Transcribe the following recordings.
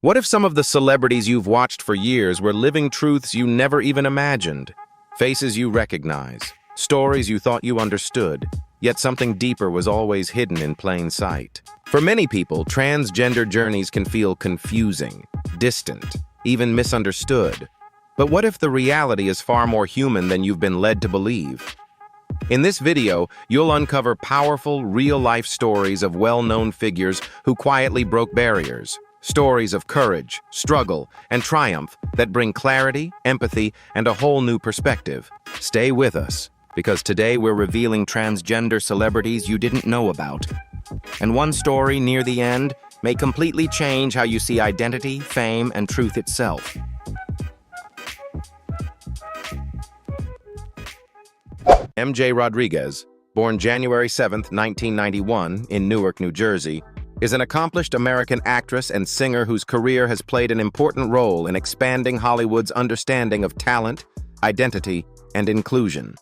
What if some of the celebrities you've watched for years were living truths you never even imagined? Faces you recognize, stories you thought you understood, yet something deeper was always hidden in plain sight. For many people, transgender journeys can feel confusing, distant, even misunderstood. But what if the reality is far more human than you've been led to believe? In this video, you'll uncover powerful, real-life stories of well-known figures who quietly broke barriers. Stories of courage, struggle, and triumph that bring clarity, empathy, and a whole new perspective. Stay with us, because today we're revealing transgender celebrities you didn't know about. And one story near the end may completely change how you see identity, fame, and truth itself. MJ Rodriguez, born January 7, 1991, in Newark, New Jersey, is an accomplished American actress and singer whose career has played an important role in expanding Hollywood's understanding of talent, identity, and inclusion.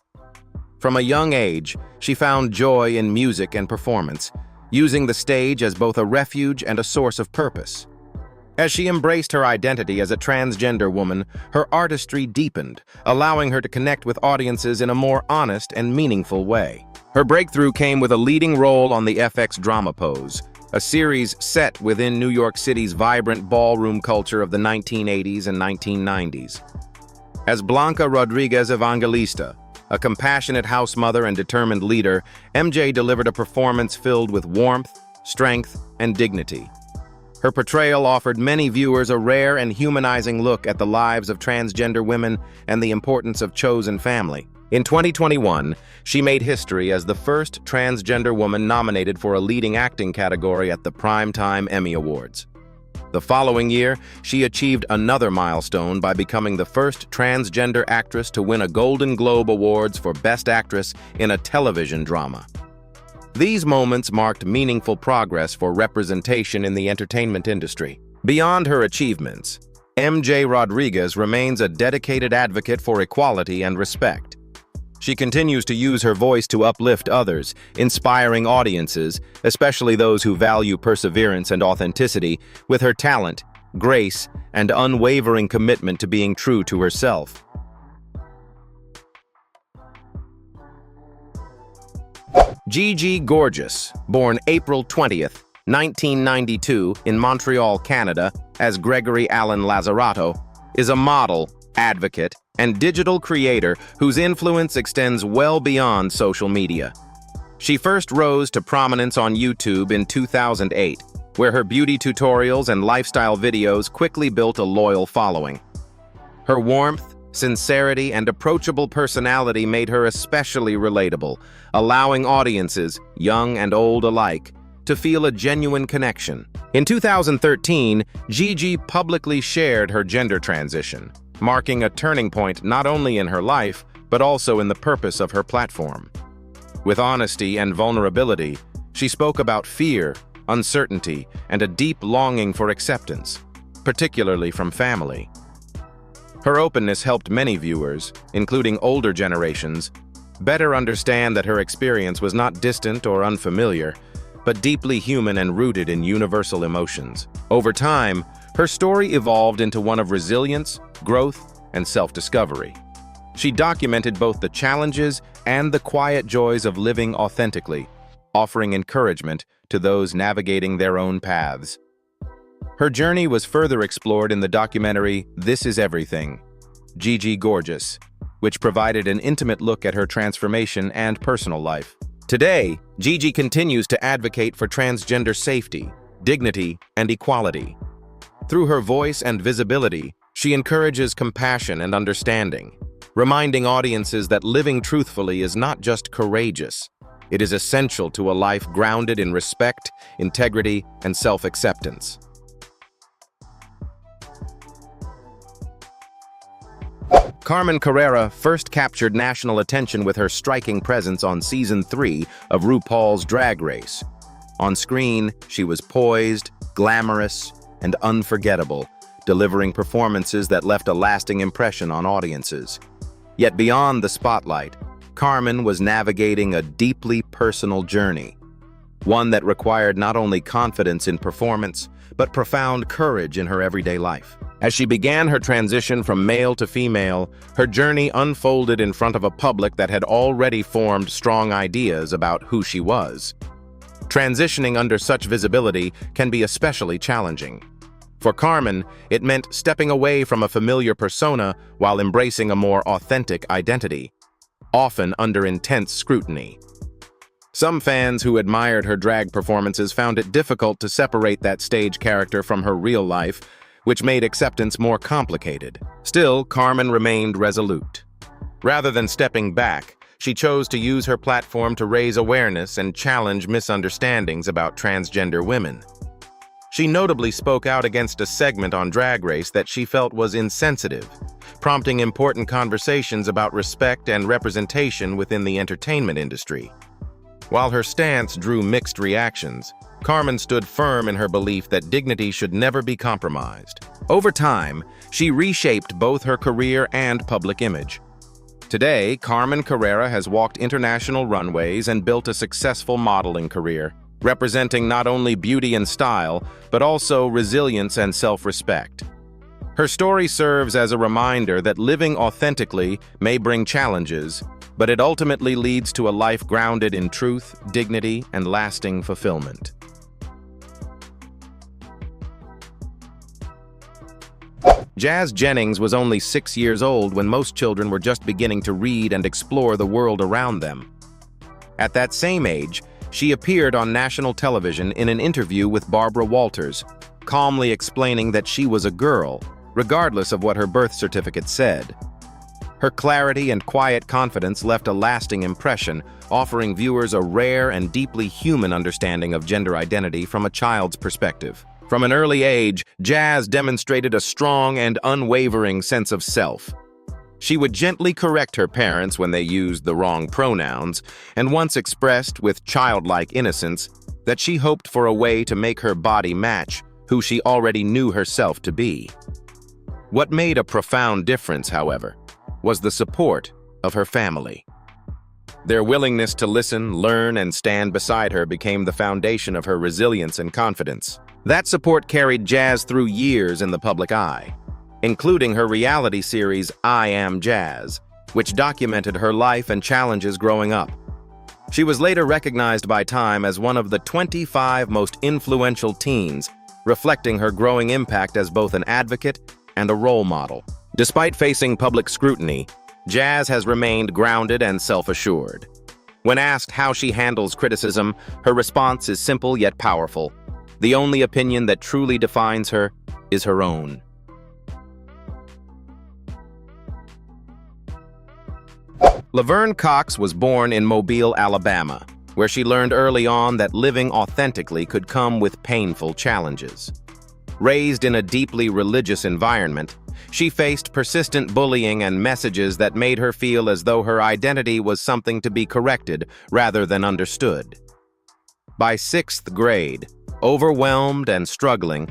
From a young age, she found joy in music and performance, using the stage as both a refuge and a source of purpose. As she embraced her identity as a transgender woman, her artistry deepened, allowing her to connect with audiences in a more honest and meaningful way. Her breakthrough came with a leading role on the FX drama Pose, a series set within New York City's vibrant ballroom culture of the 1980s and 1990s. As Blanca Rodriguez Evangelista, a compassionate house mother and determined leader, MJ delivered a performance filled with warmth, strength, and dignity. Her portrayal offered many viewers a rare and humanizing look at the lives of transgender women and the importance of chosen family. In 2021, she made history as the first transgender woman nominated for a leading acting category at the Primetime Emmy Awards. The following year, she achieved another milestone by becoming the first transgender actress to win a Golden Globe Awards for Best Actress in a television drama. These moments marked meaningful progress for representation in the entertainment industry. Beyond her achievements, MJ Rodriguez remains a dedicated advocate for equality and respect. She continues to use her voice to uplift others, inspiring audiences, especially those who value perseverance and authenticity, with her talent, grace, and unwavering commitment to being true to herself. Gigi Gorgeous, born April 20th, 1992, in Montreal, Canada, as Gregory Alan Lazzarato, is a model, advocate, and digital creator whose influence extends well beyond social media. She first rose to prominence on YouTube in 2008, where her beauty tutorials and lifestyle videos quickly built a loyal following. Her warmth, sincerity, and approachable personality made her especially relatable, allowing audiences, young and old alike, to feel a genuine connection. In 2013, Gigi publicly shared her gender transition, marking a turning point not only in her life, but also in the purpose of her platform. With honesty and vulnerability, she spoke about fear, uncertainty, and a deep longing for acceptance, particularly from family. Her openness helped many viewers, including older generations, better understand that her experience was not distant or unfamiliar, but deeply human and rooted in universal emotions. Over time, her story evolved into one of resilience, growth, and self-discovery. She documented both the challenges and the quiet joys of living authentically, offering encouragement to those navigating their own paths. Her journey was further explored in the documentary This Is Everything, Gigi Gorgeous, which provided an intimate look at her transformation and personal life. Today, Gigi continues to advocate for transgender safety, dignity, and equality. Through her voice and visibility, she encourages compassion and understanding, reminding audiences that living truthfully is not just courageous, it is essential to a life grounded in respect, integrity, and self-acceptance. Carmen Carrera first captured national attention with her striking presence on Season 3 of RuPaul's Drag Race. On screen, she was poised, glamorous, and unforgettable, delivering performances that left a lasting impression on audiences. Yet beyond the spotlight, Carmen was navigating a deeply personal journey, one that required not only confidence in performance, but profound courage in her everyday life. As she began her transition from male to female, her journey unfolded in front of a public that had already formed strong ideas about who she was. Transitioning under such visibility can be especially challenging. For Carmen, it meant stepping away from a familiar persona while embracing a more authentic identity, often under intense scrutiny. Some fans who admired her drag performances found it difficult to separate that stage character from her real life, which made acceptance more complicated. Still, Carmen remained resolute. Rather than stepping back, she chose to use her platform to raise awareness and challenge misunderstandings about transgender women. She notably spoke out against a segment on Drag Race that she felt was insensitive, prompting important conversations about respect and representation within the entertainment industry. While her stance drew mixed reactions, Carmen stood firm in her belief that dignity should never be compromised. Over time, she reshaped both her career and public image. Today, Carmen Carrera has walked international runways and built a successful modeling career, representing not only beauty and style, but also resilience and self-respect. Her story serves as a reminder that living authentically may bring challenges, but it ultimately leads to a life grounded in truth, dignity, and lasting fulfillment. Jennings was only 6 years old when most children were just beginning to read and explore the world around them. At that same age, she appeared on national television in an interview with Barbara Walters, calmly explaining that she was a girl, regardless of what her birth certificate said. Her clarity and quiet confidence left a lasting impression, offering viewers a rare and deeply human understanding of gender identity from a child's perspective. From an early age, Jazz demonstrated a strong and unwavering sense of self. She would gently correct her parents when they used the wrong pronouns, and once expressed with childlike innocence that she hoped for a way to make her body match who she already knew herself to be. What made a profound difference, however, was the support of her family. Their willingness to listen, learn, and stand beside her became the foundation of her resilience and confidence. That support carried Jazz through years in the public eye, including her reality series I Am Jazz, which documented her life and challenges growing up. She was later recognized by Time as one of the 25 most influential teens, reflecting her growing impact as both an advocate and a role model. Despite facing public scrutiny, Jazz has remained grounded and self-assured. When asked how she handles criticism, her response is simple yet powerful. The only opinion that truly defines her is her own. Laverne Cox was born in Mobile, Alabama, where she learned early on that living authentically could come with painful challenges. Raised in a deeply religious environment, she faced persistent bullying and messages that made her feel as though her identity was something to be corrected rather than understood. By 6th grade, overwhelmed and struggling,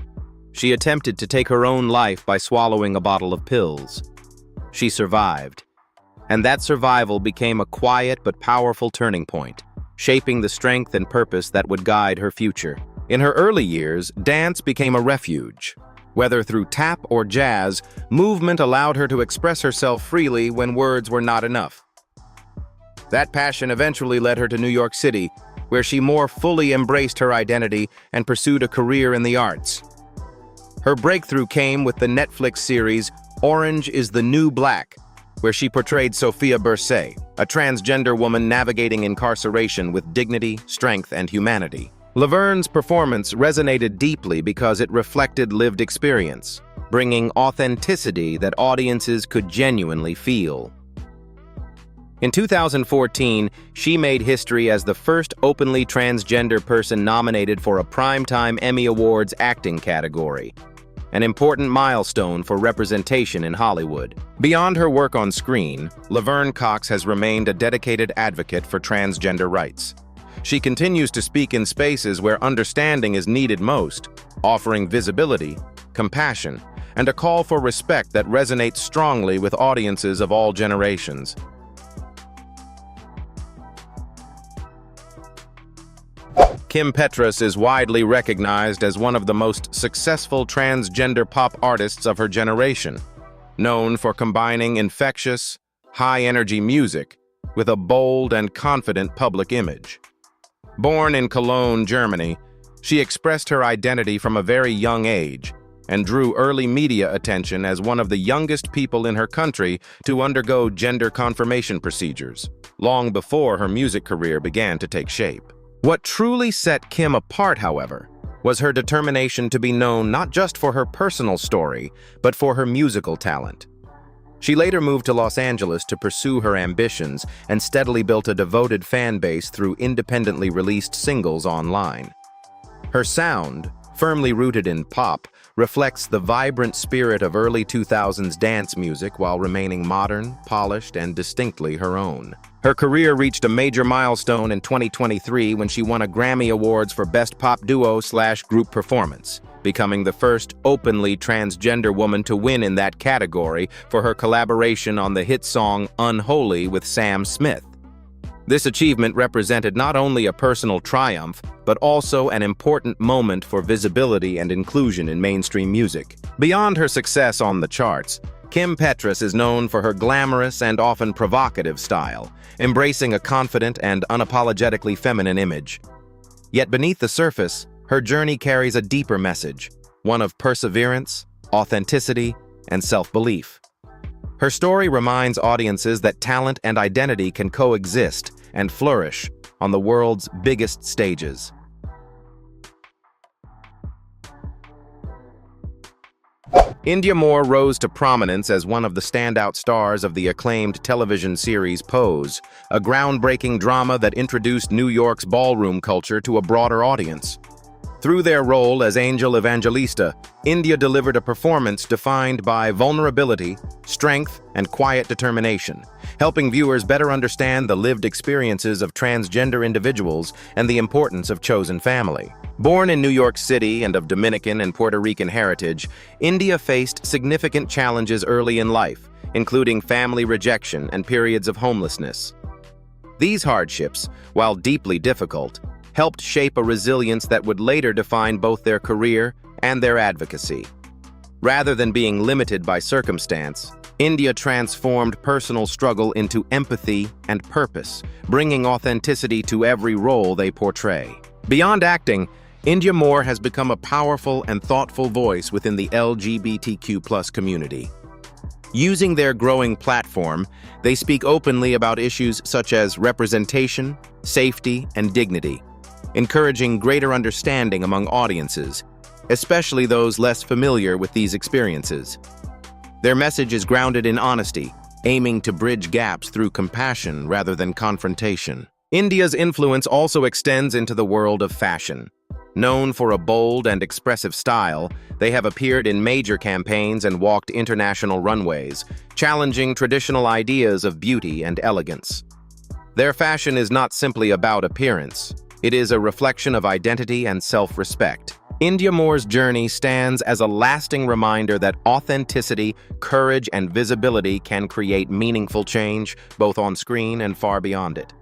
she attempted to take her own life by swallowing a bottle of pills. She survived, and that survival became a quiet but powerful turning point, shaping the strength and purpose that would guide her future. In her early years, dance became a refuge. Whether through tap or jazz, movement allowed her to express herself freely when words were not enough. That passion eventually led her to New York City, where she more fully embraced her identity and pursued a career in the arts. Her breakthrough came with the Netflix series Orange is the New Black, where she portrayed Sophia Bursay, a transgender woman navigating incarceration with dignity, strength, and humanity. Laverne's performance resonated deeply because it reflected lived experience, bringing authenticity that audiences could genuinely feel. In 2014, she made history as the first openly transgender person nominated for a Primetime Emmy Awards acting category, an important milestone for representation in Hollywood. Beyond her work on screen, Laverne Cox has remained a dedicated advocate for transgender rights. She continues to speak in spaces where understanding is needed most, offering visibility, compassion, and a call for respect that resonates strongly with audiences of all generations. Kim Petras is widely recognized as one of the most successful transgender pop artists of her generation, known for combining infectious, high-energy music with a bold and confident public image. Born in Cologne, Germany, she expressed her identity from a very young age and drew early media attention as one of the youngest people in her country to undergo gender confirmation procedures, long before her music career began to take shape. What truly set Kim apart, however, was her determination to be known not just for her personal story, but for her musical talent. She later moved to Los Angeles to pursue her ambitions and steadily built a devoted fan base through independently released singles online. Her sound, firmly rooted in pop, reflects the vibrant spirit of early 2000s dance music while remaining modern, polished, and distinctly her own. Her career reached a major milestone in 2023 when she won a Grammy Awards for Best Pop Duo/Group Performance, becoming the first openly transgender woman to win in that category for her collaboration on the hit song Unholy with Sam Smith. This achievement represented not only a personal triumph, but also an important moment for visibility and inclusion in mainstream music. Beyond her success on the charts, Kim Petras is known for her glamorous and often provocative style, embracing a confident and unapologetically feminine image. Yet beneath the surface, her journey carries a deeper message, one of perseverance, authenticity, and self-belief. Her story reminds audiences that talent and identity can coexist and flourish on the world's biggest stages. Indya Moore rose to prominence as one of the standout stars of the acclaimed television series Pose, a groundbreaking drama that introduced New York's ballroom culture to a broader audience. Through their role as Angel Evangelista, Indya delivered a performance defined by vulnerability, strength, and quiet determination, helping viewers better understand the lived experiences of transgender individuals and the importance of chosen family. Born in New York City and of Dominican and Puerto Rican heritage, Indya faced significant challenges early in life, including family rejection and periods of homelessness. These hardships, while deeply difficult, helped shape a resilience that would later define both their career and their advocacy. Rather than being limited by circumstance, Indya transformed personal struggle into empathy and purpose, bringing authenticity to every role they portray. Beyond acting, Indya Moore has become a powerful and thoughtful voice within the LGBTQ+ community. Using their growing platform, they speak openly about issues such as representation, safety, and dignity, encouraging greater understanding among audiences, especially those less familiar with these experiences. Their message is grounded in honesty, aiming to bridge gaps through compassion rather than confrontation. Indya's influence also extends into the world of fashion. Known for a bold and expressive style, they have appeared in major campaigns and walked international runways, challenging traditional ideas of beauty and elegance. Their fashion is not simply about appearance. It is a reflection of identity and self-respect. Indya Moore's journey stands as a lasting reminder that authenticity, courage, and visibility can create meaningful change, both on screen and far beyond it.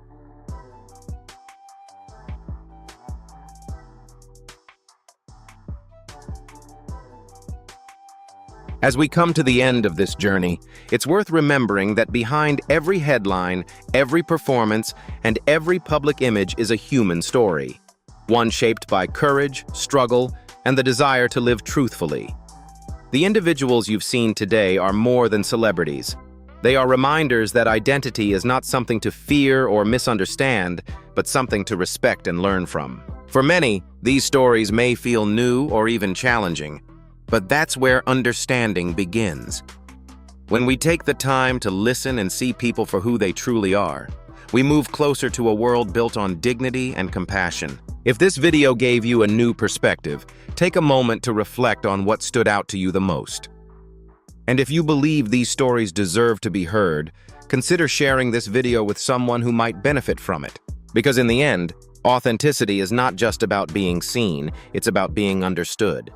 As we come to the end of this journey, it's worth remembering that behind every headline, every performance, and every public image is a human story, one shaped by courage, struggle, and the desire to live truthfully. The individuals you've seen today are more than celebrities. They are reminders that identity is not something to fear or misunderstand, but something to respect and learn from. For many, these stories may feel new or even challenging, but that's where understanding begins. When we take the time to listen and see people for who they truly are, we move closer to a world built on dignity and compassion. If this video gave you a new perspective, take a moment to reflect on what stood out to you the most. And if you believe these stories deserve to be heard, consider sharing this video with someone who might benefit from it. Because in the end, authenticity is not just about being seen, it's about being understood.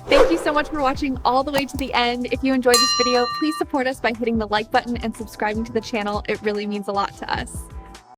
Thank you so much for watching all the way to the end. If you enjoyed this video, please support us by hitting the like button and subscribing to the channel. It really means a lot to us.